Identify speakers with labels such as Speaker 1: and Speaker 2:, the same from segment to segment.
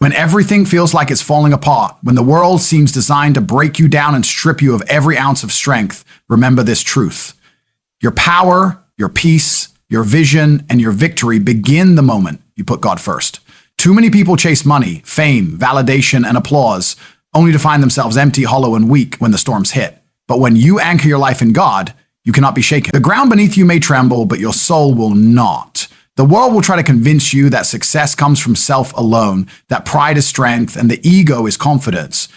Speaker 1: When everything feels like it's falling apart, when the world seems designed to break you down and strip you of every ounce of strength, remember this truth. Your power, your peace, your vision, and your victory begin the moment you put God first. Too many people chase money, fame, validation, and applause, only to find themselves empty, hollow, and weak when the storms hit. But when you anchor your life in God, you cannot be shaken. The ground beneath you may tremble, but your soul will not. The world will try to convince you that success comes from self alone, that pride is strength, and the ego is confidence.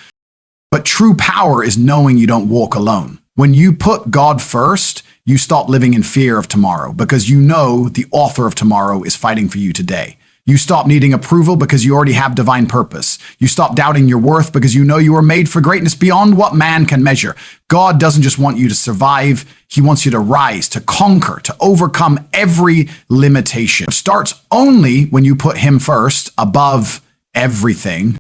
Speaker 1: But true power is knowing you don't walk alone. When you put God first, you stop living in fear of tomorrow because you know the author of tomorrow is fighting for you today. You stop needing approval because you already have divine purpose. You stop doubting your worth because you know you are made for greatness beyond what man can measure. God doesn't just want you to survive. He wants you to rise, to conquer, to overcome every limitation. It starts only when you put him first above everything.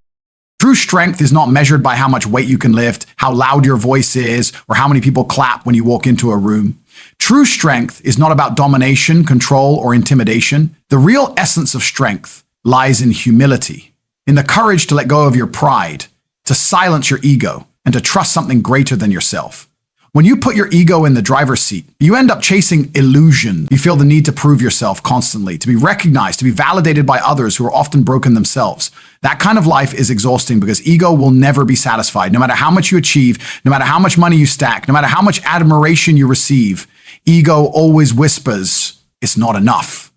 Speaker 1: True strength is not measured by how much weight you can lift, how loud your voice is, or how many people clap when you walk into a room. True strength is not about domination, control, or intimidation. The real essence of strength lies in humility, in the courage to let go of your pride, to silence your ego, and to trust something greater than yourself. When you put your ego in the driver's seat, you end up chasing illusion. You feel the need to prove yourself constantly, to be recognized, to be validated by others who are often broken themselves. That kind of life is exhausting because ego will never be satisfied. No matter how much you achieve, no matter how much money you stack, no matter how much admiration you receive, ego always whispers, it's not enough.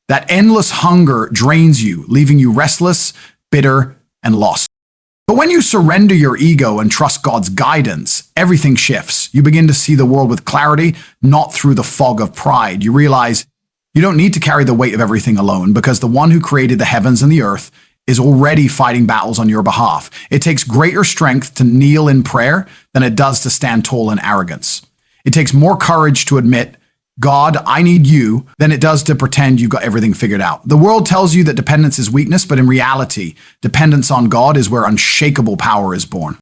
Speaker 1: That endless hunger drains you, leaving you restless, bitter, and lost. But when you surrender your ego and trust God's guidance, everything shifts. You begin to see the world with clarity, not through the fog of pride. You realize you don't need to carry the weight of everything alone because the one who created the heavens and the earth is already fighting battles on your behalf. It takes greater strength to kneel in prayer than it does to stand tall in arrogance. It takes more courage to admit, God, I need you, than it does to pretend you've got everything figured out. The world tells you that dependence is weakness, but in reality, dependence on God is where unshakable power is born.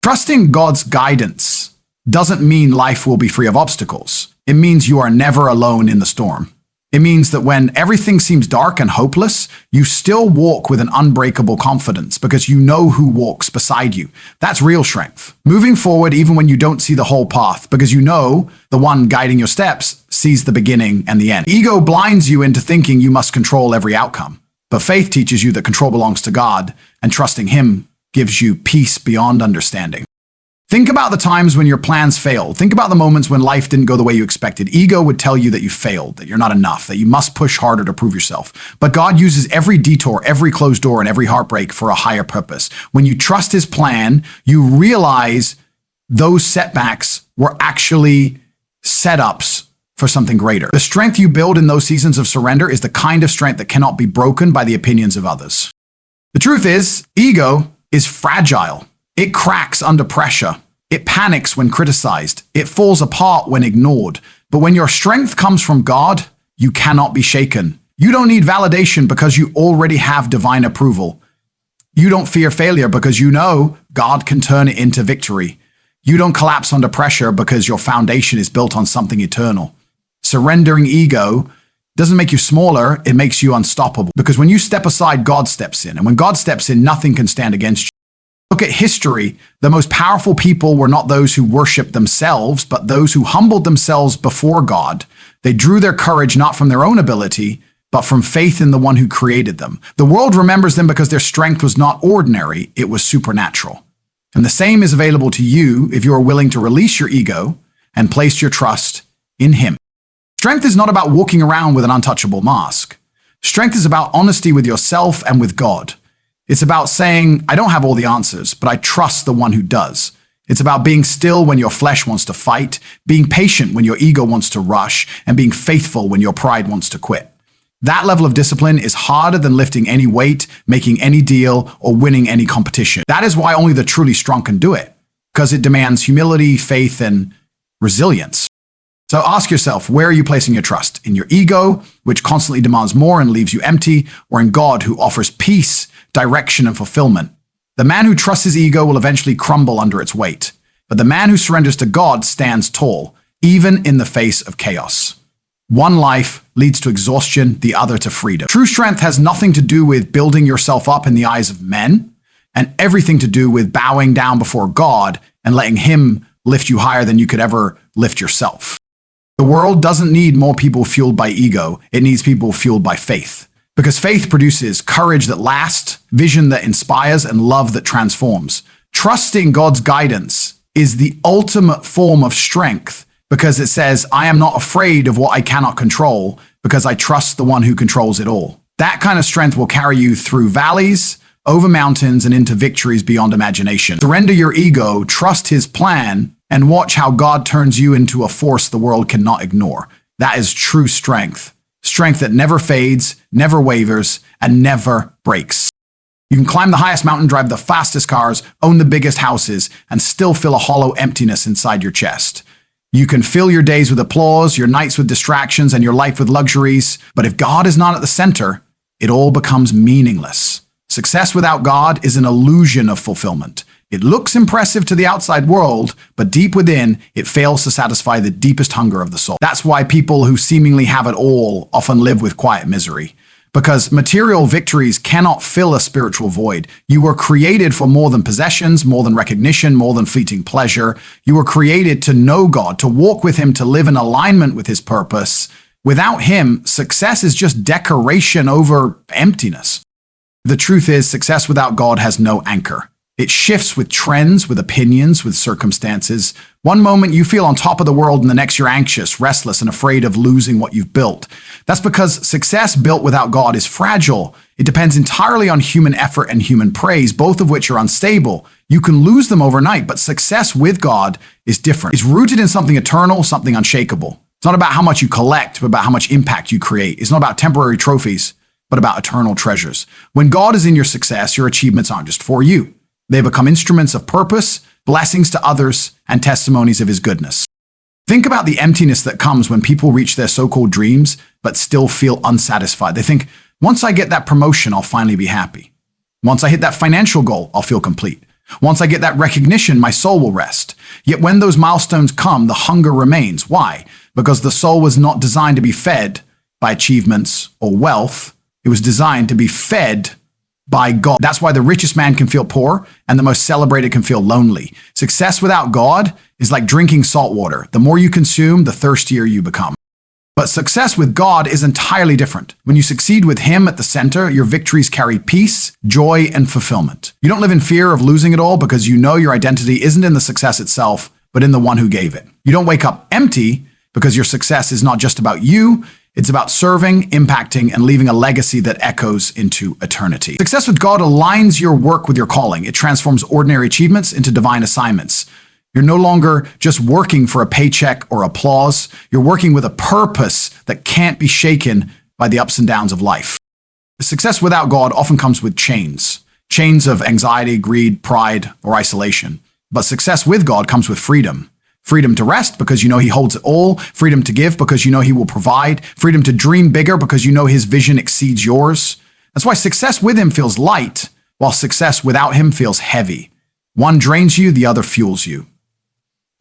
Speaker 1: Trusting God's guidance doesn't mean life will be free of obstacles. It means you are never alone in the storm. It means that when everything seems dark and hopeless, you still walk with an unbreakable confidence because you know who walks beside you. That's real strength. Moving forward even when you don't see the whole path because you know the one guiding your steps sees the beginning and the end. Ego blinds you into thinking you must control every outcome. But faith teaches you that control belongs to God, and trusting him gives you peace beyond understanding. Think about the times when your plans failed. Think about the moments when life didn't go the way you expected. Ego would tell you that you failed, that you're not enough, that you must push harder to prove yourself. But God uses every detour, every closed door, and every heartbreak for a higher purpose. When you trust his plan, you realize those setbacks were actually setups for something greater. The strength you build in those seasons of surrender is the kind of strength that cannot be broken by the opinions of others. The truth is, ego is fragile. It cracks under pressure. It panics when criticized. It falls apart when ignored. But when your strength comes from God, you cannot be shaken. You don't need validation because you already have divine approval. You don't fear failure because you know God can turn it into victory. You don't collapse under pressure because your foundation is built on something eternal. Surrendering ego doesn't make you smaller, it makes you unstoppable. Because when you step aside, God steps in. And when God steps in, nothing can stand against you. Look at history. The most powerful people were not those who worshiped themselves, but those who humbled themselves before God. They drew their courage not from their own ability, but from faith in the one who created them. The world remembers them because their strength was not ordinary, it was supernatural. And the same is available to you if you are willing to release your ego and place your trust in him. Strength is not about walking around with an untouchable mask. Strength is about honesty with yourself and with God. It's about saying, I don't have all the answers, but I trust the one who does. It's about being still when your flesh wants to fight, being patient when your ego wants to rush, and being faithful when your pride wants to quit. That level of discipline is harder than lifting any weight, making any deal, or winning any competition. That is why only the truly strong can do it, because it demands humility, faith, and resilience. So ask yourself, where are you placing your trust? In your ego, which constantly demands more and leaves you empty, or in God, who offers peace, direction, and fulfillment? The man who trusts his ego will eventually crumble under its weight, but the man who surrenders to God stands tall, even in the face of chaos. One life leads to exhaustion, the other to freedom. True strength has nothing to do with building yourself up in the eyes of men, and everything to do with bowing down before God and letting Him lift you higher than you could ever lift yourself. The world doesn't need more people fueled by ego. It needs people fueled by faith. Because faith produces courage that lasts, vision that inspires, and love that transforms. Trusting God's guidance is the ultimate form of strength because it says, I am not afraid of what I cannot control because I trust the one who controls it all. That kind of strength will carry you through valleys, over mountains, and into victories beyond imagination. Surrender your ego, trust His plan, and watch how God turns you into a force the world cannot ignore. That is true strength. Strength that never fades, never wavers, and never breaks. You can climb the highest mountain, drive the fastest cars, own the biggest houses, and still feel a hollow emptiness inside your chest. You can fill your days with applause, your nights with distractions, and your life with luxuries. But if God is not at the center, it all becomes meaningless. Success without God is an illusion of fulfillment. It looks impressive to the outside world, but deep within, it fails to satisfy the deepest hunger of the soul. That's why people who seemingly have it all often live with quiet misery. Because material victories cannot fill a spiritual void. You were created for more than possessions, more than recognition, more than fleeting pleasure. You were created to know God, to walk with Him, to live in alignment with His purpose. Without Him, success is just decoration over emptiness. The truth is, success without God has no anchor. It shifts with trends, with opinions, with circumstances. One moment you feel on top of the world and the next you're anxious, restless, and afraid of losing what you've built. That's because success built without God is fragile. It depends entirely on human effort and human praise, both of which are unstable. You can lose them overnight, but success with God is different. It's rooted in something eternal, something unshakable. It's not about how much you collect, but about how much impact you create. It's not about temporary trophies, but about eternal treasures. When God is in your success, your achievements aren't just for you. They become instruments of purpose, blessings to others, and testimonies of His goodness. Think about the emptiness that comes when people reach their so-called dreams, but still feel unsatisfied. They think, once I get that promotion, I'll finally be happy. Once I hit that financial goal, I'll feel complete. Once I get that recognition, my soul will rest. Yet when those milestones come, the hunger remains. Why? Because the soul was not designed to be fed by achievements or wealth. It was designed to be fed by God. That's why the richest man can feel poor and the most celebrated can feel lonely. Success without God is like drinking salt water. The more you consume, the thirstier you become. But success with God is entirely different. When you succeed with Him at the center, your victories carry peace, joy, and fulfillment. You don't live in fear of losing it all because you know your identity isn't in the success itself, but in the one who gave it. You don't wake up empty because your success is not just about you. It's about serving, impacting, and leaving a legacy that echoes into eternity. Success with God aligns your work with your calling. It transforms ordinary achievements into divine assignments. You're no longer just working for a paycheck or applause. You're working with a purpose that can't be shaken by the ups and downs of life. Success without God often comes with chains of anxiety, greed, pride, or isolation. But success with God comes with freedom. Freedom to rest because you know He holds it all. Freedom to give because you know He will provide. Freedom to dream bigger because you know His vision exceeds yours. That's why success with Him feels light, while success without Him feels heavy. One drains you, the other fuels you.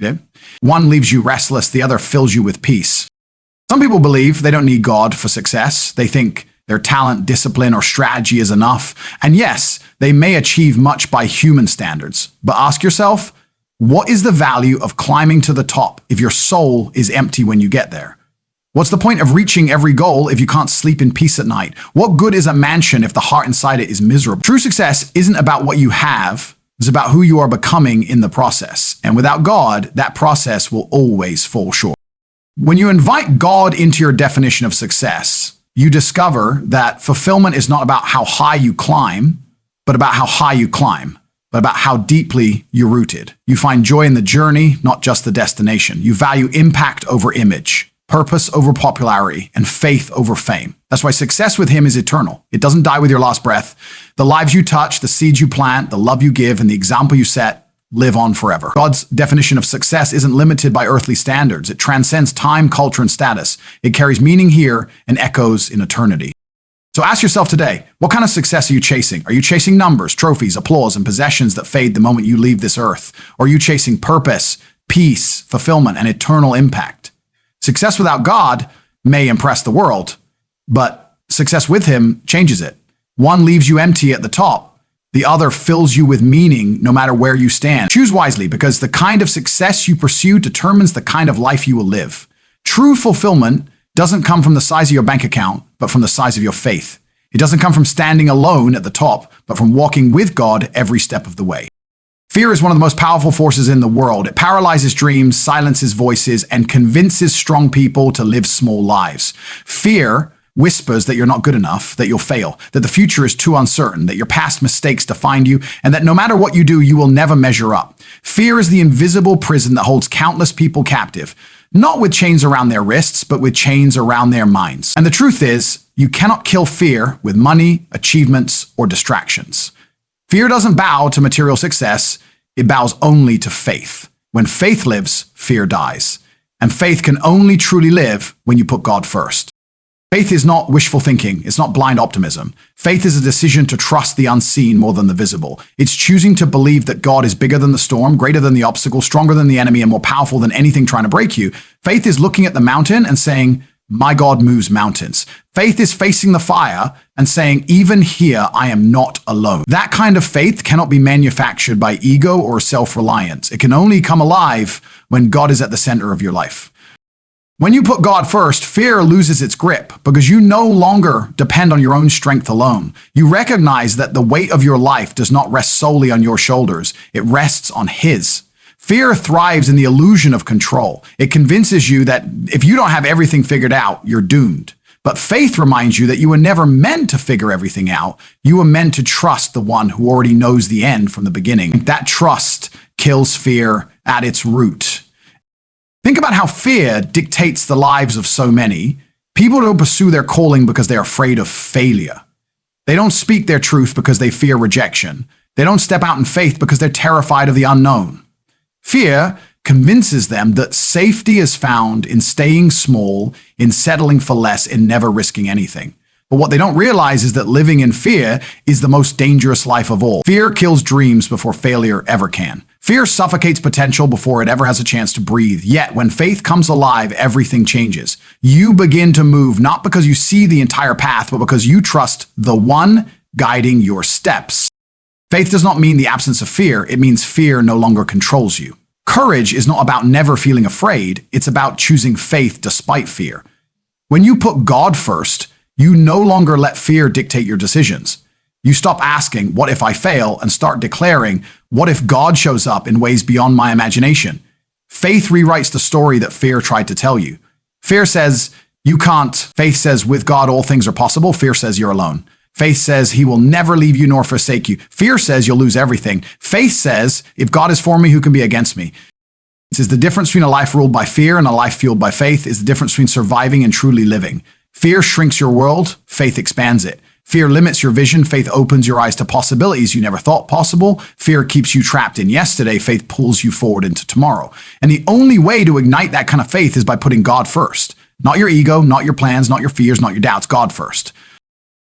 Speaker 1: Okay? One leaves you restless, the other fills you with peace. Some people believe they don't need God for success. They think their talent, discipline, or strategy is enough. And yes, they may achieve much by human standards. But ask yourself, what is the value of climbing to the top if your soul is empty when you get there? What's the point of reaching every goal if you can't sleep in peace at night? What good is a mansion if the heart inside it is miserable? True success isn't about what you have. It's about who you are becoming in the process. And without God, that process will always fall short. When you invite God into your definition of success, you discover that fulfillment is not about how high you climb, but about how high you climb. But about how deeply you're rooted. You find joy in the journey, not just the destination. You value impact over image, purpose over popularity, and faith over fame. That's why success with Him is eternal. It doesn't die with your last breath. The lives you touch, the seeds you plant, the love you give, and the example you set live on forever. God's definition of success isn't limited by earthly standards. It transcends time, culture, and status. It carries meaning here and echoes in eternity. So ask yourself today, what kind of success are you chasing? Are you chasing numbers, trophies, applause, and possessions that fade the moment you leave this earth? Or are you chasing purpose, peace, fulfillment, and eternal impact? Success without God may impress the world, but success with him changes it. One leaves you empty at the top. The other fills you with meaning no matter where you stand. Choose wisely, because the kind of success you pursue determines the kind of life you will live. True fulfillment doesn't come from the size of your bank account, but from the size of your faith. It doesn't come from standing alone at the top, but from walking with God every step of the way. Fear is one of the most powerful forces in the world. It paralyzes dreams, silences voices, and convinces strong people to live small lives. Fear whispers that you're not good enough, that you'll fail, that the future is too uncertain, that your past mistakes define you, and that no matter what you do, you will never measure up. Fear is the invisible prison that holds countless people captive, not with chains around their wrists, but with chains around their minds. And the truth is, you cannot kill fear with money, achievements, or distractions. Fear doesn't bow to material success, it bows only to faith. When faith lives, fear dies. And faith can only truly live when you put God first. Faith is not wishful thinking. It's not blind optimism. Faith is a decision to trust the unseen more than the visible. It's choosing to believe that God is bigger than the storm, greater than the obstacle, stronger than the enemy, and more powerful than anything trying to break you. Faith is looking at the mountain and saying, my God moves mountains. Faith is facing the fire and saying, even here, I am not alone. That kind of faith cannot be manufactured by ego or self-reliance. It can only come alive when God is at the center of your life. When you put God first, fear loses its grip because you no longer depend on your own strength alone. You recognize that the weight of your life does not rest solely on your shoulders. It rests on His. Fear thrives in the illusion of control. It convinces you that if you don't have everything figured out, you're doomed. But faith reminds you that you were never meant to figure everything out. You were meant to trust the one who already knows the end from the beginning. That trust kills fear at its root. Think about how fear dictates the lives of so many. People don't pursue their calling because they're afraid of failure. They don't speak their truth because they fear rejection. They don't step out in faith because they're terrified of the unknown. Fear convinces them that safety is found in staying small, in settling for less, in never risking anything. But what they don't realize is that living in fear is the most dangerous life of all. Fear kills dreams before failure ever can. Fear suffocates potential before it ever has a chance to breathe. Yet, when faith comes alive, everything changes. You begin to move not because you see the entire path, but because you trust the one guiding your steps. Faith does not mean the absence of fear. It means fear no longer controls you. Courage is not about never feeling afraid. It's about choosing faith despite fear. When you put God first, you no longer let fear dictate your decisions. You stop asking, what if I fail, and start declaring, what if God shows up in ways beyond my imagination? Faith rewrites the story that fear tried to tell you. Fear says, you can't. Faith says, with God, all things are possible. Fear says, you're alone. Faith says, He will never leave you nor forsake you. Fear says, you'll lose everything. Faith says, if God is for me, who can be against me? This is the difference between a life ruled by fear and a life fueled by faith, is the difference between surviving and truly living. Fear shrinks your world, faith expands it. Fear limits your vision, faith opens your eyes to possibilities you never thought possible. Fear keeps you trapped in yesterday, faith pulls you forward into tomorrow. And the only way to ignite that kind of faith is by putting God first. Not your ego, not your plans, not your fears, not your doubts, God first.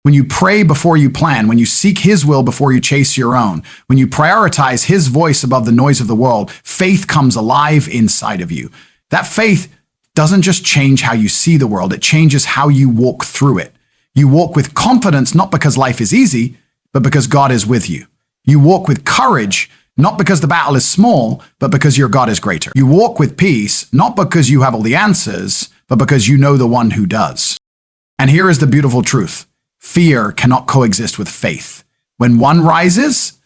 Speaker 1: When you pray before you plan, when you seek His will before you chase your own, when you prioritize His voice above the noise of the world, faith comes alive inside of you. That faith doesn't just change how you see the world, it changes how you walk through it. You walk with confidence, not because life is easy, but because God is with you. You walk with courage, not because the battle is small, but because your God is greater. You walk with peace, not because you have all the answers, but because you know the one who does. And here is the beautiful truth. Fear cannot coexist with faith. When one rises,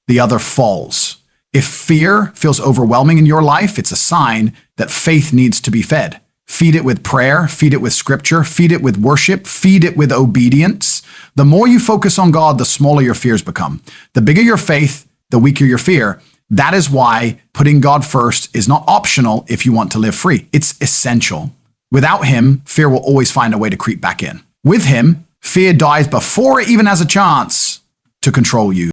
Speaker 1: the other falls. If fear feels overwhelming in your life, it's a sign that faith needs to be fed. Feed it with prayer, feed it with scripture, feed it with worship, feed it with obedience. The more you focus on God, the smaller your fears become. The bigger your faith, the weaker your fear. That is why putting God first is not optional if you want to live free. It's essential. Without Him, fear will always find a way to creep back in. With Him, fear dies before it even has a chance to control you.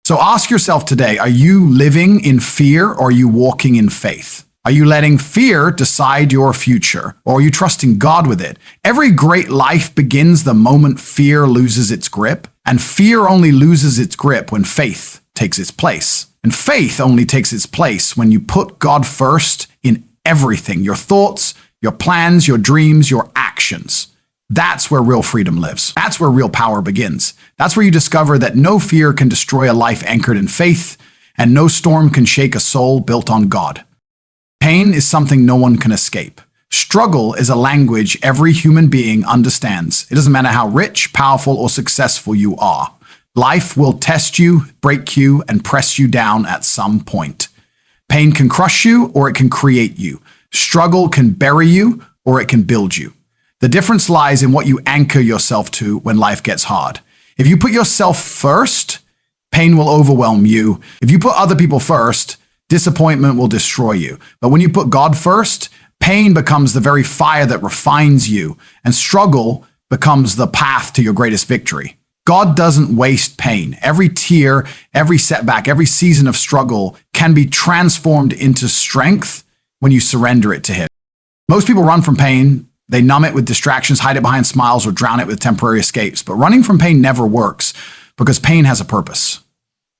Speaker 1: So ask yourself today, are you living in fear or are you walking in faith? Are you letting fear decide your future or are you trusting God with it? Every great life begins the moment fear loses its grip, and fear only loses its grip when faith takes its place. And faith only takes its place when you put God first in everything, your thoughts, your plans, your dreams, your actions. That's where real freedom lives. That's where real power begins. That's where you discover that no fear can destroy a life anchored in faith, and no storm can shake a soul built on God. Pain is something no one can escape. Struggle is a language every human being understands. It doesn't matter how rich, powerful, or successful you are. Life will test you, break you, and press you down at some point. Pain can crush you, or it can create you. Struggle can bury you, or it can build you. The difference lies in what you anchor yourself to when life gets hard. If you put yourself first, pain will overwhelm you. If you put other people first, disappointment will destroy you. But when you put God first, pain becomes the very fire that refines you, and struggle becomes the path to your greatest victory. God doesn't waste pain. Every tear, every setback, every season of struggle can be transformed into strength when you surrender it to Him. Most people run from pain. They numb it with distractions, hide it behind smiles, or drown it with temporary escapes. But running from pain never works because pain has a purpose.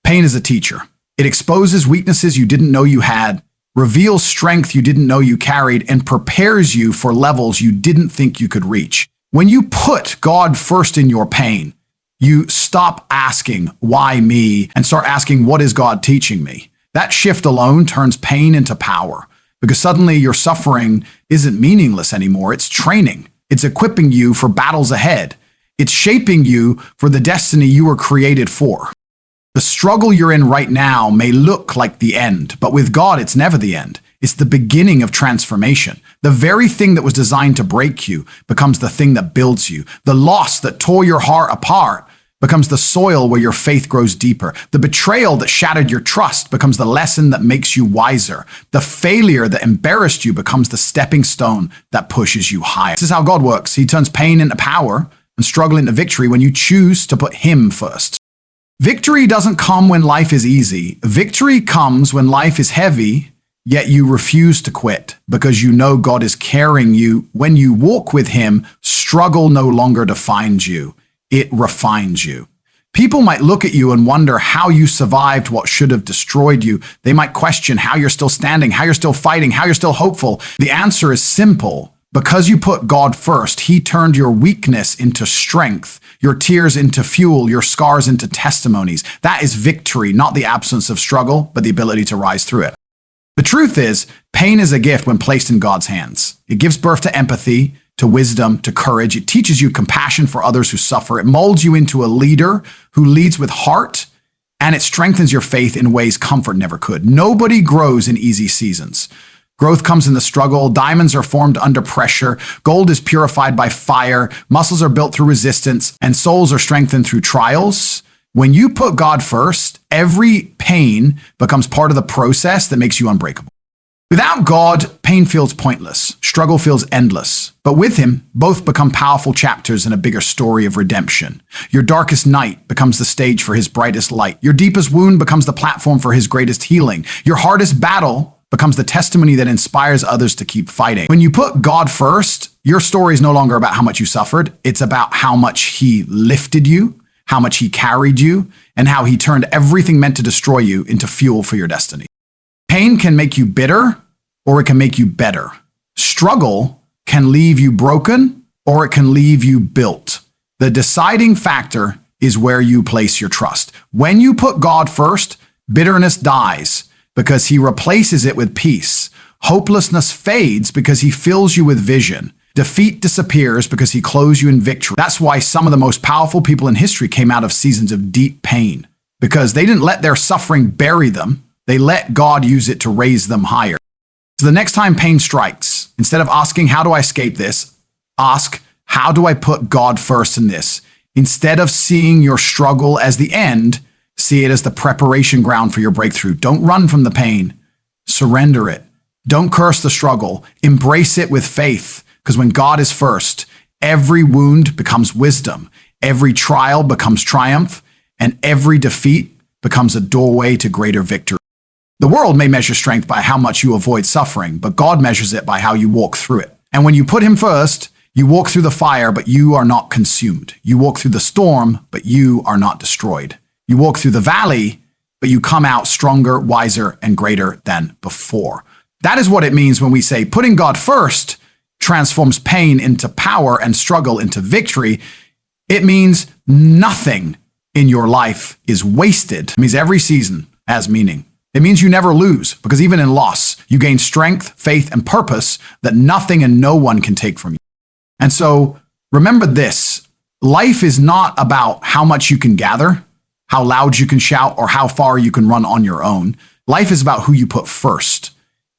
Speaker 1: Pain is a teacher. It exposes weaknesses you didn't know you had, reveals strength you didn't know you carried, and prepares you for levels you didn't think you could reach. When you put God first in your pain, you stop asking, why me, and start asking, what is God teaching me? That shift alone turns pain into power. Because suddenly your suffering isn't meaningless anymore. It's training. It's equipping you for battles ahead. It's shaping you for the destiny you were created for. The struggle you're in right now may look like the end, but with God, it's never the end. It's the beginning of transformation. The very thing that was designed to break you becomes the thing that builds you. The loss that tore your heart apart becomes the soil where your faith grows deeper. The betrayal that shattered your trust becomes the lesson that makes you wiser. The failure that embarrassed you becomes the stepping stone that pushes you higher. This is how God works. He turns pain into power and struggle into victory when you choose to put Him first. Victory doesn't come when life is easy. Victory comes when life is heavy, yet you refuse to quit because you know God is carrying you. When you walk with Him, struggle no longer defines you. It refines you. People might look at you and wonder how you survived what should have destroyed you. They might question how you're still standing, how you're still fighting, how you're still hopeful. The answer is simple. Because you put God first, He turned your weakness into strength, your tears into fuel, your scars into testimonies. That is victory, not the absence of struggle, but the ability to rise through it. The truth is, pain is a gift when placed in God's hands. It gives birth to empathy, to wisdom, to courage. It teaches you compassion for others who suffer. It molds you into a leader who leads with heart, and it strengthens your faith in ways comfort never could. Nobody grows in easy seasons. Growth comes in the struggle. Diamonds are formed under pressure. Gold is purified by fire. Muscles are built through resistance, and souls are strengthened through trials. When you put God first, every pain becomes part of the process that makes you unbreakable. Without God, pain feels pointless. Struggle feels endless. But with Him, both become powerful chapters in a bigger story of redemption. Your darkest night becomes the stage for His brightest light. Your deepest wound becomes the platform for His greatest healing. Your hardest battle becomes the testimony that inspires others to keep fighting. When you put God first, your story is no longer about how much you suffered. It's about how much He lifted you, how much He carried you, and how He turned everything meant to destroy you into fuel for your destiny. Pain can make you bitter, or it can make you better. Struggle can leave you broken, or it can leave you built. The deciding factor is where you place your trust. When you put God first, bitterness dies because He replaces it with peace. Hopelessness fades because He fills you with vision. Defeat disappears because He clothes you in victory. That's why some of the most powerful people in history came out of seasons of deep pain, because they didn't let their suffering bury them. They let God use it to raise them higher. So the next time pain strikes, instead of asking, how do I escape this? Ask, how do I put God first in this? Instead of seeing your struggle as the end, see it as the preparation ground for your breakthrough. Don't run from the pain. Surrender it. Don't curse the struggle. Embrace it with faith, because when God is first, every wound becomes wisdom, every trial becomes triumph, and every defeat becomes a doorway to greater victory. The world may measure strength by how much you avoid suffering, but God measures it by how you walk through it. And when you put Him first, you walk through the fire, but you are not consumed. You walk through the storm, but you are not destroyed. You walk through the valley, but you come out stronger, wiser, and greater than before. That is what it means when we say putting God first transforms pain into power and struggle into victory, it means nothing in your life is wasted. It means every season has meaning. It means you never lose, because even in loss, you gain strength, faith, and purpose that nothing and no one can take from you. And so remember this, life is not about how much you can gather, how loud you can shout, or how far you can run on your own. Life is about who you put first.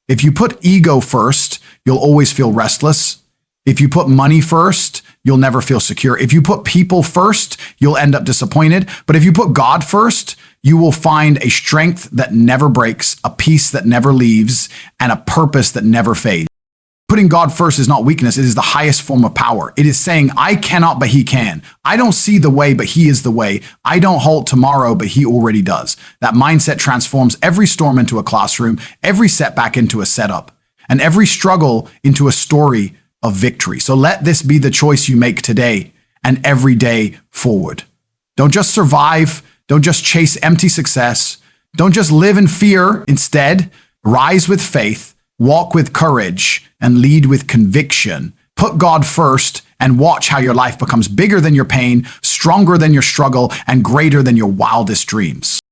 Speaker 1: If you put ego first, you'll always feel restless. If you put money first, you'll never feel secure. If you put people first, you'll end up disappointed. But if you put God first, you will find a strength that never breaks, a peace that never leaves, and a purpose that never fades. Putting God first is not weakness. It is the highest form of power. It is saying, I cannot, but he can. I don't see the way, but he is the way. I don't halt tomorrow, but he already does. That mindset transforms every storm into a classroom, every setback into a setup, and every struggle into a story of victory. So let this be the choice you make today and every day forward. Don't just survive. Don't just chase empty success. Don't just live in fear. Instead, rise with faith, walk with courage, and lead with conviction. Put God first and watch how your life becomes bigger than your pain, stronger than your struggle, and greater than your wildest dreams.